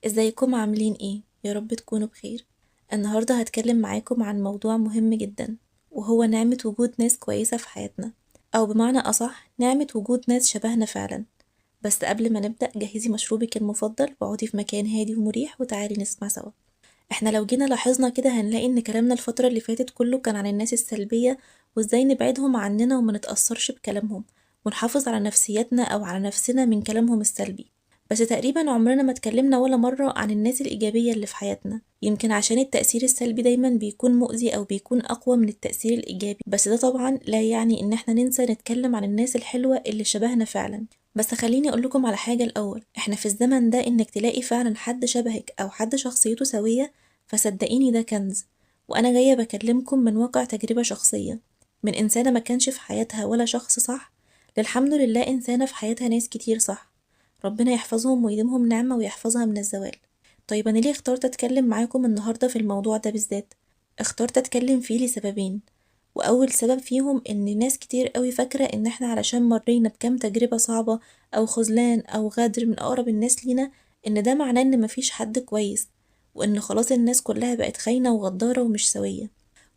ازيكم عاملين ايه؟ يا رب تكونوا بخير. النهاردة هتكلم معاكم عن موضوع مهم جدا، وهو نعمة وجود ناس كويسة في حياتنا، او بمعنى اصح نعمة وجود ناس شبهنا فعلا. بس قبل ما نبدأ جهزي مشروبك المفضل واقعدي في مكان هادي ومريح وتعالي نسمع سوا. احنا لو جينا لاحظنا كده هنلاقي ان كلامنا الفترة اللي فاتت كله كان عن الناس السلبية، وازاي نبعدهم عننا وما نتأثرش بكلامهم، ونحافظ على نفسيتنا او على نفسنا من كلامهم السلبي. بس تقريبا عمرنا ما اتكلمنا ولا مرة عن الناس الإيجابية اللي في حياتنا، يمكن عشان التأثير السلبي دايما بيكون مؤذي أو بيكون أقوى من التأثير الإيجابي، بس ده طبعا لا يعني إن احنا ننسى نتكلم عن الناس الحلوة اللي شبهنا فعلا. بس خليني أقولكم على حاجة الأول، احنا في الزمن ده إنك تلاقي فعلا حد شبهك أو حد شخصيته سوية، فصدقيني ده كنز. وأنا جاية بكلمكم من واقع تجربة شخصية، من إنسانة ما كانش في حياتها ولا شخص صح، للحمد لله إنسانة في حياتها ناس كتير صح. ربنا يحفظهم ويديمهم نعمة ويحفظها من الزوال. طيب أنا ليه اخترت أتكلم معاكم النهاردة في الموضوع ده بالذات؟ اخترت أتكلم فيه لسببين، وأول سبب فيهم إن ناس كتير قوي فاكرة إن احنا علشان مرينا بكام تجربة صعبة أو خذلان أو غدر من أقرب الناس لينا، إن ده معناه إن مفيش حد كويس، وإن خلاص الناس كلها بقت خاينة وغدارة ومش سوية.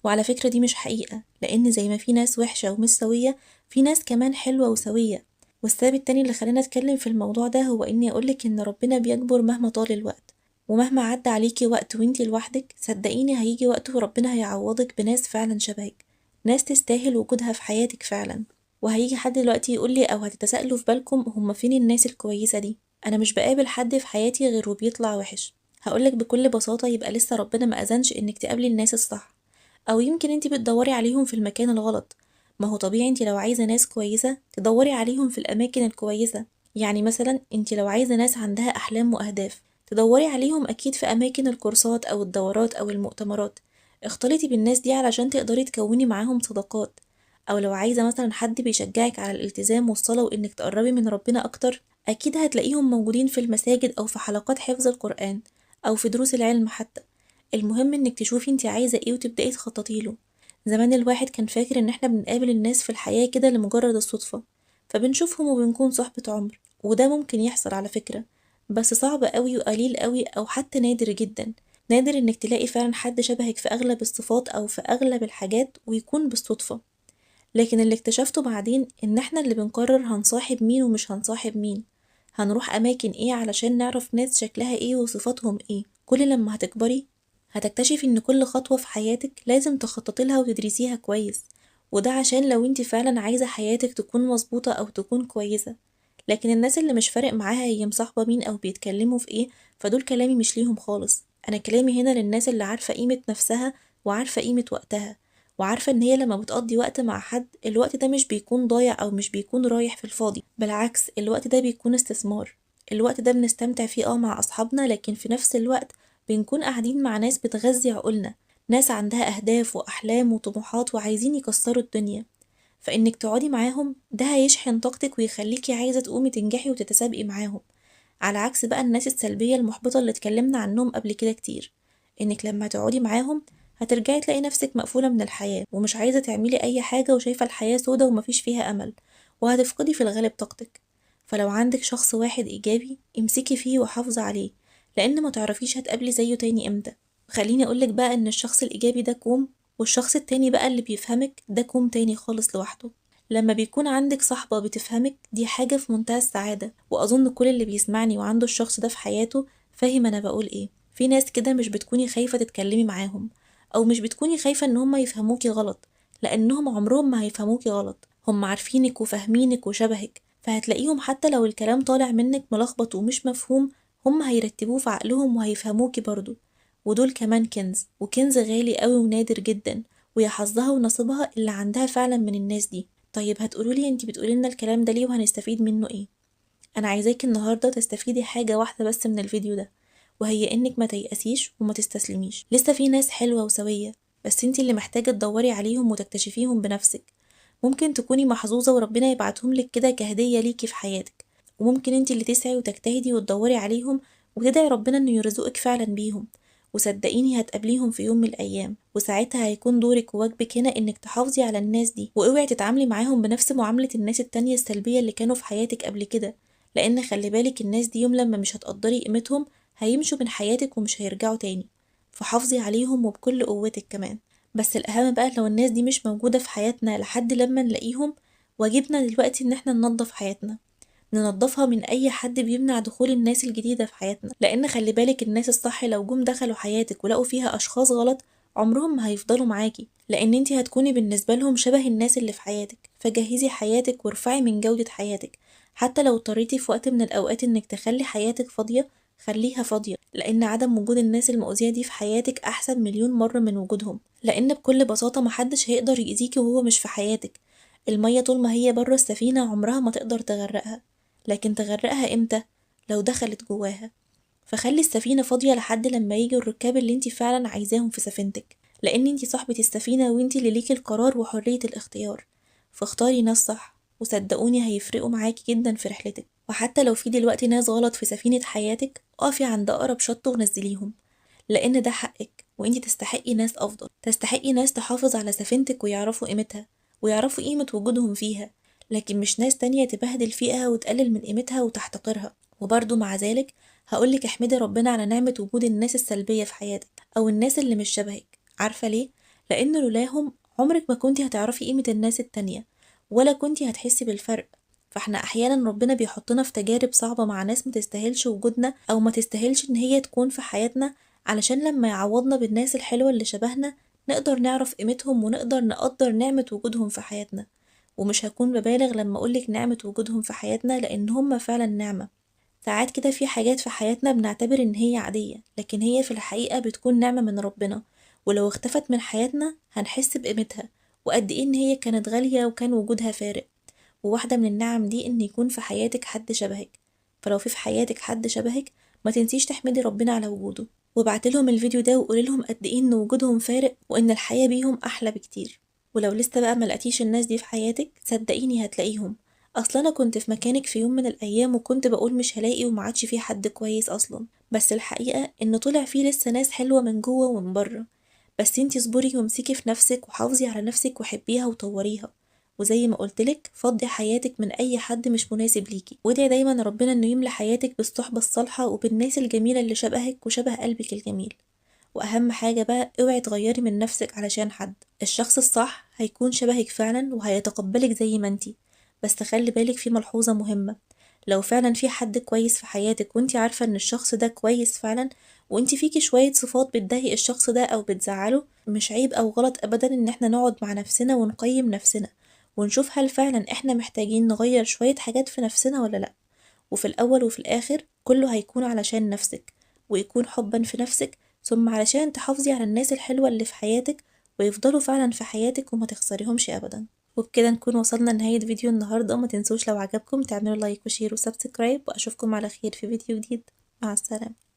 وعلى فكرة دي مش حقيقة، لأن زي ما في ناس وحشة ومش سوية، في ناس كمان حلوة وسوية. والسبب التاني اللي خلاني أتكلم في الموضوع ده هو إني أقولك إن ربنا بيجبر مهما طال الوقت، ومهما عدى عليكي وقت وإنتي لوحدك صدقيني هيجي وقت وربنا هيعوضك بناس فعلا شبهك، ناس تستاهل وجودها في حياتك فعلا. وهيجي حد دلوقتي يقولي أو هتتساءلوا في بالكم هما فين الناس الكويسة دي؟ أنا مش بقابل حد في حياتي غير وبيطلع وحش. هقولك بكل بساطة يبقى لسه ربنا ما أذنش إنك تقابلي الناس الصح، أو يمكن انتي بتدوري عليهم في المكان الغلط. ما هو طبيعي انتي لو عايزة ناس كويسة تدوري عليهم في الأماكن الكويسة. يعني مثلا انتي لو عايزة ناس عندها أحلام وأهداف تدوري عليهم أكيد في أماكن الكورسات أو الدورات أو المؤتمرات. اختلطي بالناس دي علشان تقدري تكوني معاهم صداقات. أو لو عايزة مثلا حد بيشجعك على الالتزام والصلاة وإنك تقربي من ربنا أكتر، أكيد هتلاقيهم موجودين في المساجد أو في حلقات حفظ القرآن أو في دروس العلم حتى. المهم انك تشوفي انتي عايزة ايه وتبدأي تخططي له. زمان الواحد كان فاكر ان احنا بنقابل الناس في الحياة كده لمجرد الصدفة، فبنشوفهم وبنكون صحبة عمر، وده ممكن يحصل على فكرة، بس صعب قوي وقليل قوي او حتى نادر جدا. نادر انك تلاقي فعلا حد شبهك في اغلب الصفات او في اغلب الحاجات ويكون بالصدفة. لكن اللي اكتشفته بعدين ان احنا اللي بنقرر هنصاحب مين ومش هنصاحب مين، هنروح اماكن ايه علشان نعرف ناس شكلها ايه وصفاتهم ايه. كل لما هتكبري هتكتشفي ان كل خطوة في حياتك لازم تخططي لها وتدرسيها كويس، وده عشان لو انت فعلا عايزة حياتك تكون مظبوطة او تكون كويسة. لكن الناس اللي مش فارق معاها هي مصاحبة مين او بيتكلموا في ايه، فدول كلامي مش ليهم خالص. انا كلامي هنا للناس اللي عارفة قيمة نفسها وعارفة قيمة وقتها، وعارفة ان هي لما بتقضي وقت مع حد الوقت ده مش بيكون ضايع او مش بيكون رايح في الفاضي، بالعكس الوقت ده بيكون استثمار. الوقت ده بنستمتع فيه مع اصحابنا، لكن في نفس الوقت بنكون قاعدين مع ناس بتغذي عقولنا، ناس عندها اهداف واحلام وطموحات وعايزين يكسروا الدنيا. فانك تقعدي معاهم ده هيشحن طاقتك ويخليكي عايزة تقومي تنجحي وتتسابقي معاهم. على عكس بقى الناس السلبية المحبطة اللي اتكلمنا عنهم قبل كده كتير، انك لما تقعدي معاهم هترجعي تلاقي نفسك مقفولة من الحياة ومش عايزة تعملي أي حاجة وشايفة الحياة سودة ومفيش فيها أمل، وهتفقدي في الغالب طاقتك. فلو عندك شخص واحد إيجابي امسكي فيه وحافظي عليه، لأن ما تعرفيش هتقابلي زيه تاني امتى. خليني أقولك بقى إن الشخص الإيجابي ده كوم، والشخص التاني بقى اللي بيفهمك ده كوم تاني خالص لوحده. لما بيكون عندك صاحبة بتفهمك دي حاجة في منتهى السعادة، وأظن كل اللي بيسمعني وعنده الشخص ده في حياته فاهم أنا بقول إيه. في ناس كده مش بتكوني خايفة تتكلمي معاهم، او مش بتكوني خايفة ان هما يفهموكي غلط، لانهم عمرهم ما هيفهموكي غلط. هم عارفينك وفاهمينك وشبهك، فهتلاقيهم حتى لو الكلام طالع منك ملخبط ومش مفهوم هم هيرتبوه في عقلهم وهيفهموكي برضو. ودول كمان كنز، وكنز غالي قوي ونادر جدا، ويا حظها ونصيبها اللي عندها فعلا من الناس دي. طيب هتقولولي انتي بتقولي لنا الكلام ده ليه وهنستفيد منه ايه؟ انا عايزاكي النهارده تستفيدي حاجه واحده بس من الفيديو ده، وهي انك ما تيأسيش وما تستسلميش. لسه في ناس حلوه وسويه، بس انتي اللي محتاجه تدوري عليهم وتكتشفيهم بنفسك. ممكن تكوني محظوظه وربنا يبعتهم لك كده كهديه ليكي في حياتك، وممكن انتي اللي تسعي وتجتهدي وتدوري عليهم وتدعي ربنا انه يرزقك فعلا بيهم. وصدقيني هتقابليهم في يوم من الايام، وساعتها هيكون دورك وواجبك هنا انك تحافظي على الناس دي، واوعي تتعاملي معاهم بنفس معامله الناس التانية السلبيه اللي كانوا في حياتك قبل كده. لان خلي بالك الناس دي يوم لما مش هتقدري قيمتهم هيمشوا من حياتك ومش هيرجعوا تاني، فحافظي عليهم وبكل قوتك كمان. بس الأهم بقى لو الناس دي مش موجودة في حياتنا لحد لما نلاقيهم، واجبنا دلوقتي إن احنا ننظف حياتنا، ننضفها من أي حد بيمنع دخول الناس الجديدة في حياتنا. لأن خلي بالك الناس الصح لو جم دخلوا حياتك ولقوا فيها أشخاص غلط، عمرهم ما هيفضلوا معاكي، لأن انتي هتكوني بالنسبة لهم شبه الناس اللي في حياتك. فجهزي حياتك وارفعي من جودة حياتك، حتى لو اضطريتي في وقت من الأوقات إنك تخلي حياتك فاضية، خليها فاضية، لأن عدم وجود الناس المؤذية دي في حياتك أحسن مليون مرة من وجودهم. لأن بكل بساطة محدش هيقدر يأذيكي وهو مش في حياتك. المية طول ما هي بره السفينة عمرها ما تقدر تغرقها، لكن تغرقها امتى؟ لو دخلت جواها. فخلي السفينة فاضية لحد لما يجوا الركاب اللي انتي فعلا عايزاهم في سفينتك، لأن انتي صاحبة السفينة وانتي اللي ليكي القرار وحرية الاختيار. فاختاري ناس صح، وصدقوني هيفرقوا معاكي جدا في رحلتك. وحتى لو في دلوقتي ناس غلط في سفينة حياتك، اقفي عند أقرب شط ونزليهم، لأن ده حقك، وانتي تستحقي ناس أفضل، تستحقي ناس تحافظ على سفينتك ويعرفوا قيمتها، ويعرفوا قيمة وجودهم فيها، لكن مش ناس تانية تبهدل فيها وتقلل من قيمتها وتحتقرها. وبرضه مع ذلك هقولك احمدي ربنا على نعمة وجود الناس السلبية في حياتك، أو الناس اللي مش شبهك. عارفة ليه؟ لأن لولاهم عمرك ما كنتي هتعرفي قيمة الناس التانية، ولا كنتي هتحسي بالفرق. فاحنا أحيانا ربنا بيحطنا في تجارب صعبة مع ناس ما تستاهلش وجودنا، أو ما تستاهلش إن هي تكون في حياتنا، علشان لما يعوضنا بالناس الحلوة اللي شبهنا نقدر نعرف قيمتهم ونقدر نقدر نعمة وجودهم في حياتنا. ومش هكون ببالغ لما أقولك نعمة وجودهم في حياتنا، لأن هما فعلا نعمة. ساعات كده في حاجات في حياتنا بنعتبر إن هي عادية، لكن هي في الحقيقة بتكون نعمة من ربنا، ولو اختفت من حياتنا هنحس بقيمتها وقد إيه إن هي كانت غالية وكان وجودها فارق. وواحدة من النعم دي إن يكون في حياتك حد شبهك. فلو في حياتك حد شبهك، ما تنسيش تحمدي ربنا على وجوده، وابعتلهم الفيديو ده وقولي لهم قد ايه ان وجودهم فارق وان الحياة بيهم احلى بكتير. ولو لسه بقى ملقتيش الناس دي في حياتك، صدقيني هتلاقيهم. اصلا انا كنت في مكانك في يوم من الايام وكنت بقول مش هلاقي ومعادش فيه حد كويس اصلا، بس الحقيقة ان طلع فيه لسه ناس حلوة من جوه ومن بره. بس انتي اصبري وامسكي في نفسك وحافظي على نفسك وحبيها وطوريها، وزي ما قلتلك فضي حياتك من اي حد مش مناسب ليكي، وادعي دايما ربنا انه يملى حياتك بالصحبة الصالحة وبالناس الجميلة اللي شبهك وشبه قلبك الجميل. واهم حاجة بقى اوعي تغيري من نفسك علشان حد. الشخص الصح هيكون شبهك فعلا وهيتقبلك زي ما انتي. بس تخلي بالك في ملحوظة مهمة، لو فعلا في حد كويس في حياتك وانتي عارفة ان الشخص ده كويس فعلا، وانتي فيكي شوية صفات بتضايق الشخص ده او بتزعله، مش عيب او غلط ابدا ان احنا نقعد مع نفسنا ونقيم نفسنا، ونشوف هل فعلا احنا محتاجين نغير شوية حاجات في نفسنا ولا لأ. وفي الأول وفي الآخر كله هيكون علشان نفسك، ويكون حبا في نفسك، ثم علشان تحافظي على الناس الحلوة اللي في حياتك ويفضلوا فعلا في حياتك وما تخسريهمش أبدا. وبكده نكون وصلنا لنهاية فيديو النهاردة. ما تنسوش لو عجبكم تعملوا لايك وشير وسبسكرايب، وأشوفكم على خير في فيديو جديد. مع السلامة.